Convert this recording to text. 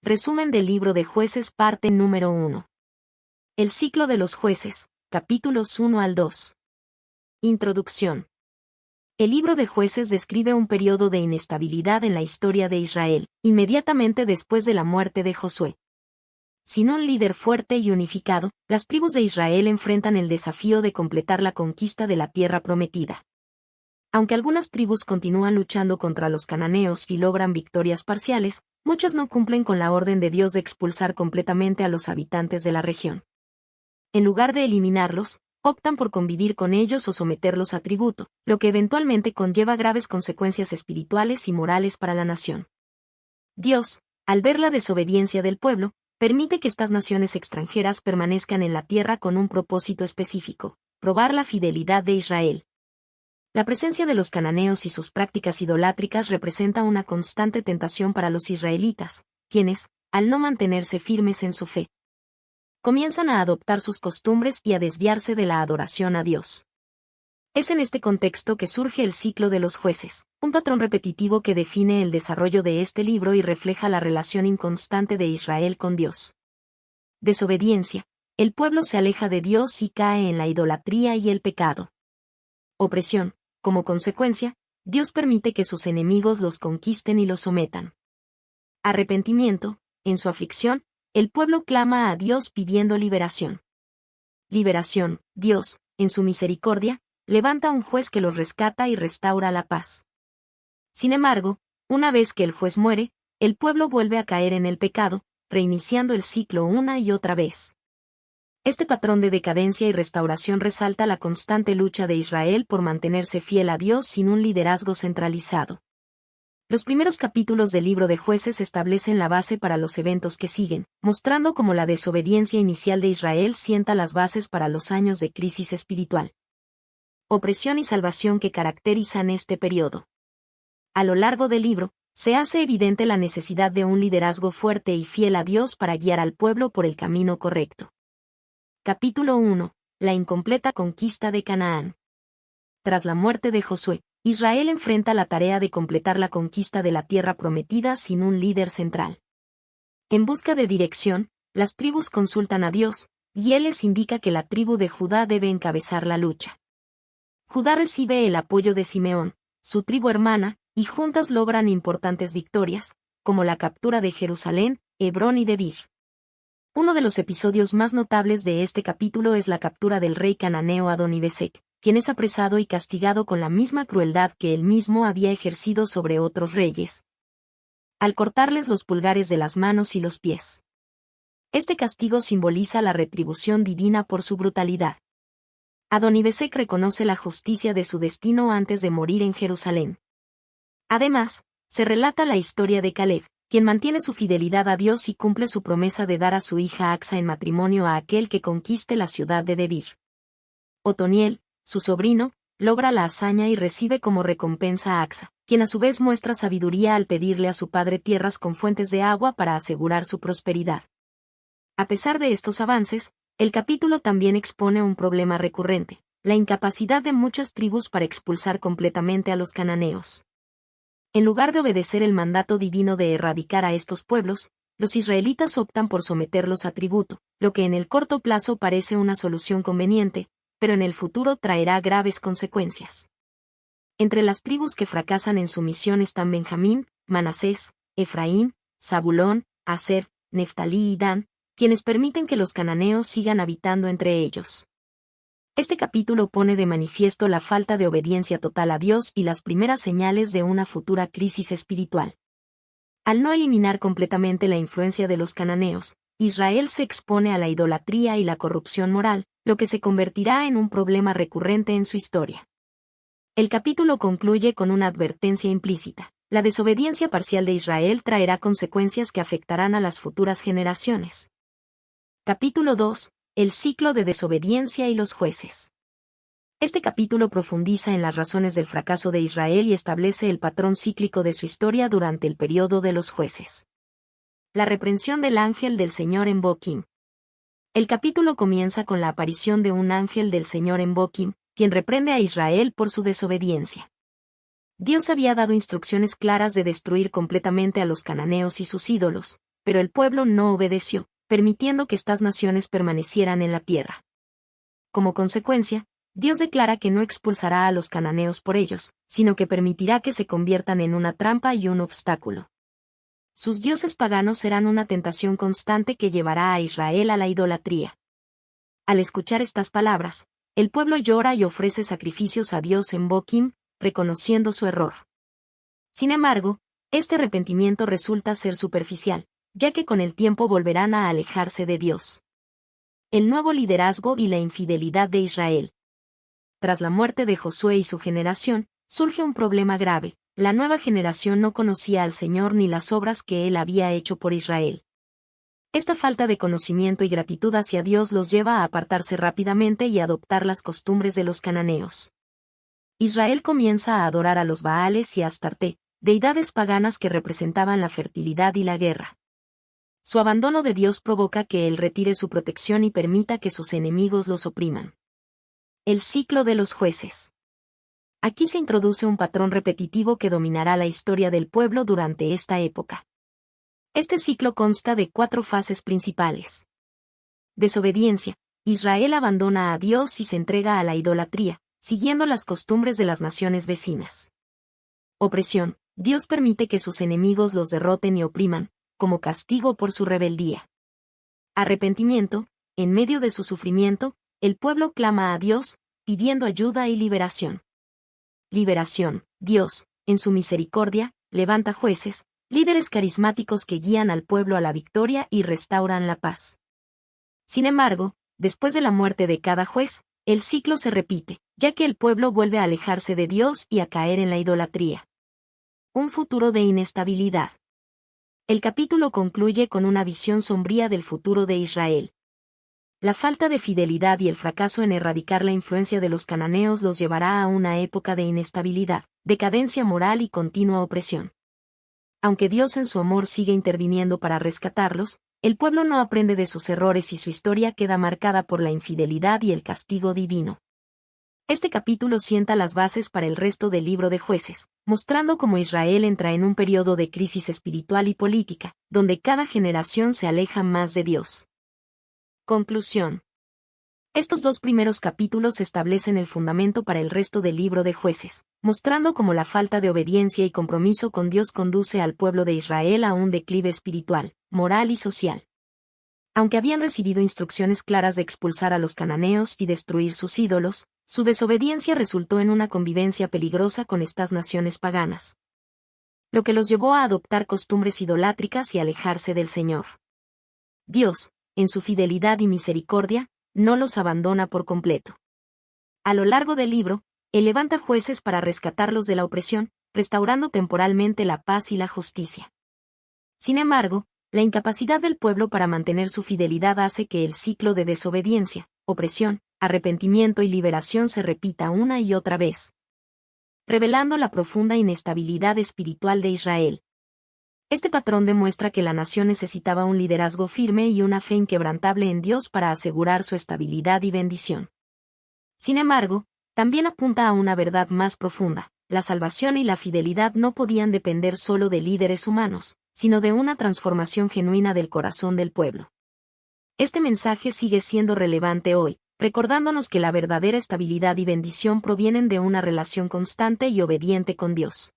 Resumen del libro de Jueces, parte número 1. El ciclo de los jueces, capítulos 1 al 2. Introducción. El libro de Jueces describe un periodo de inestabilidad en la historia de Israel, inmediatamente después de la muerte de Josué. Sin un líder fuerte y unificado, las tribus de Israel enfrentan el desafío de completar la conquista de la tierra prometida. Aunque algunas tribus continúan luchando contra los cananeos y logran victorias parciales, muchas no cumplen con la orden de Dios de expulsar completamente a los habitantes de la región. En lugar de eliminarlos, optan por convivir con ellos o someterlos a tributo, lo que eventualmente conlleva graves consecuencias espirituales y morales para la nación. Dios, al ver la desobediencia del pueblo, permite que estas naciones extranjeras permanezcan en la tierra con un propósito específico: probar la fidelidad de Israel. La presencia de los cananeos y sus prácticas idolátricas representa una constante tentación para los israelitas, quienes, al no mantenerse firmes en su fe, comienzan a adoptar sus costumbres y a desviarse de la adoración a Dios. Es en este contexto que surge el ciclo de los jueces, un patrón repetitivo que define el desarrollo de este libro y refleja la relación inconstante de Israel con Dios. Desobediencia. El pueblo se aleja de Dios y cae en la idolatría y el pecado. Opresión. Como consecuencia, Dios permite que sus enemigos los conquisten y los sometan. Arrepentimiento. En su aflicción, el pueblo clama a Dios pidiendo liberación. Liberación. Dios, en su misericordia, levanta un juez que los rescata y restaura la paz. Sin embargo, una vez que el juez muere, el pueblo vuelve a caer en el pecado, reiniciando el ciclo una y otra vez. Este patrón de decadencia y restauración resalta la constante lucha de Israel por mantenerse fiel a Dios sin un liderazgo centralizado. Los primeros capítulos del libro de Jueces establecen la base para los eventos que siguen, mostrando cómo la desobediencia inicial de Israel sienta las bases para los años de crisis espiritual. Opresión y salvación que caracterizan este periodo. A lo largo del libro, se hace evidente la necesidad de un liderazgo fuerte y fiel a Dios para guiar al pueblo por el camino correcto. Capítulo 1. La incompleta conquista de Canaán. Tras la muerte de Josué, Israel enfrenta la tarea de completar la conquista de la tierra prometida sin un líder central. En busca de dirección, las tribus consultan a Dios, y Él les indica que la tribu de Judá debe encabezar la lucha. Judá recibe el apoyo de Simeón, su tribu hermana, y juntas logran importantes victorias, como la captura de Jerusalén, Hebrón y Debir. Uno de los episodios más notables de este capítulo es la captura del rey cananeo Adonibesec, quien es apresado y castigado con la misma crueldad que él mismo había ejercido sobre otros reyes, al cortarles los pulgares de las manos y los pies. Este castigo simboliza la retribución divina por su brutalidad. Adonibesec reconoce la justicia de su destino antes de morir en Jerusalén. Además, se relata la historia de Caleb, quien mantiene su fidelidad a Dios y cumple su promesa de dar a su hija Acsa en matrimonio a aquel que conquiste la ciudad de Debir. Otoniel, su sobrino, logra la hazaña y recibe como recompensa a Acsa, quien a su vez muestra sabiduría al pedirle a su padre tierras con fuentes de agua para asegurar su prosperidad. A pesar de estos avances, el capítulo también expone un problema recurrente: la incapacidad de muchas tribus para expulsar completamente a los cananeos. En lugar de obedecer el mandato divino de erradicar a estos pueblos, los israelitas optan por someterlos a tributo, lo que en el corto plazo parece una solución conveniente, pero en el futuro traerá graves consecuencias. Entre las tribus que fracasan en su misión están Benjamín, Manasés, Efraín, Zabulón, Aser, Neftalí y Dan, quienes permiten que los cananeos sigan habitando entre ellos. Este capítulo pone de manifiesto la falta de obediencia total a Dios y las primeras señales de una futura crisis espiritual. Al no eliminar completamente la influencia de los cananeos, Israel se expone a la idolatría y la corrupción moral, lo que se convertirá en un problema recurrente en su historia. El capítulo concluye con una advertencia implícita: la desobediencia parcial de Israel traerá consecuencias que afectarán a las futuras generaciones. Capítulo 2. El ciclo de desobediencia y los jueces. Este capítulo profundiza en las razones del fracaso de Israel y establece el patrón cíclico de su historia durante el periodo de los jueces. La reprensión del ángel del Señor en Boquim. El capítulo comienza con la aparición de un ángel del Señor en Boquim, quien reprende a Israel por su desobediencia. Dios había dado instrucciones claras de destruir completamente a los cananeos y sus ídolos, pero el pueblo no obedeció, permitiendo que estas naciones permanecieran en la tierra. Como consecuencia, Dios declara que no expulsará a los cananeos por ellos, sino que permitirá que se conviertan en una trampa y un obstáculo. Sus dioses paganos serán una tentación constante que llevará a Israel a la idolatría. Al escuchar estas palabras, el pueblo llora y ofrece sacrificios a Dios en Boquim, reconociendo su error. Sin embargo, este arrepentimiento resulta ser superficial, ya que con el tiempo volverán a alejarse de Dios. El nuevo liderazgo y la infidelidad de Israel. Tras la muerte de Josué y su generación, surge un problema grave: la nueva generación no conocía al Señor ni las obras que Él había hecho por Israel. Esta falta de conocimiento y gratitud hacia Dios los lleva a apartarse rápidamente y adoptar las costumbres de los cananeos. Israel comienza a adorar a los Baales y a Astarte, deidades paganas que representaban la fertilidad y la guerra. Su abandono de Dios provoca que Él retire su protección y permita que sus enemigos los opriman. El ciclo de los jueces. Aquí se introduce un patrón repetitivo que dominará la historia del pueblo durante esta época. Este ciclo consta de 4 fases principales. Desobediencia. Israel abandona a Dios y se entrega a la idolatría, siguiendo las costumbres de las naciones vecinas. Opresión. Dios permite que sus enemigos los derroten y opriman, como castigo por su rebeldía. Arrepentimiento. En medio de su sufrimiento, el pueblo clama a Dios, pidiendo ayuda y liberación. Liberación. Dios, en su misericordia, levanta jueces, líderes carismáticos que guían al pueblo a la victoria y restauran la paz. Sin embargo, después de la muerte de cada juez, el ciclo se repite, ya que el pueblo vuelve a alejarse de Dios y a caer en la idolatría. Un futuro de inestabilidad. El capítulo concluye con una visión sombría del futuro de Israel. La falta de fidelidad y el fracaso en erradicar la influencia de los cananeos los llevará a una época de inestabilidad, decadencia moral y continua opresión. Aunque Dios en su amor sigue interviniendo para rescatarlos, el pueblo no aprende de sus errores y su historia queda marcada por la infidelidad y el castigo divino. Este capítulo sienta las bases para el resto del libro de Jueces, mostrando cómo Israel entra en un periodo de crisis espiritual y política, donde cada generación se aleja más de Dios. Conclusión. Estos 2 primeros capítulos establecen el fundamento para el resto del libro de Jueces, mostrando cómo la falta de obediencia y compromiso con Dios conduce al pueblo de Israel a un declive espiritual, moral y social. Aunque habían recibido instrucciones claras de expulsar a los cananeos y destruir sus ídolos, su desobediencia resultó en una convivencia peligrosa con estas naciones paganas, lo que los llevó a adoptar costumbres idolátricas y alejarse del Señor. Dios, en su fidelidad y misericordia, no los abandona por completo. A lo largo del libro, Él levanta jueces para rescatarlos de la opresión, restaurando temporalmente la paz y la justicia. Sin embargo, la incapacidad del pueblo para mantener su fidelidad hace que el ciclo de desobediencia, opresión, arrepentimiento y liberación se repita una y otra vez, revelando la profunda inestabilidad espiritual de Israel. Este patrón demuestra que la nación necesitaba un liderazgo firme y una fe inquebrantable en Dios para asegurar su estabilidad y bendición. Sin embargo, también apunta a una verdad más profunda: la salvación y la fidelidad no podían depender solo de líderes humanos, sino de una transformación genuina del corazón del pueblo. Este mensaje sigue siendo relevante hoy, recordándonos que la verdadera estabilidad y bendición provienen de una relación constante y obediente con Dios.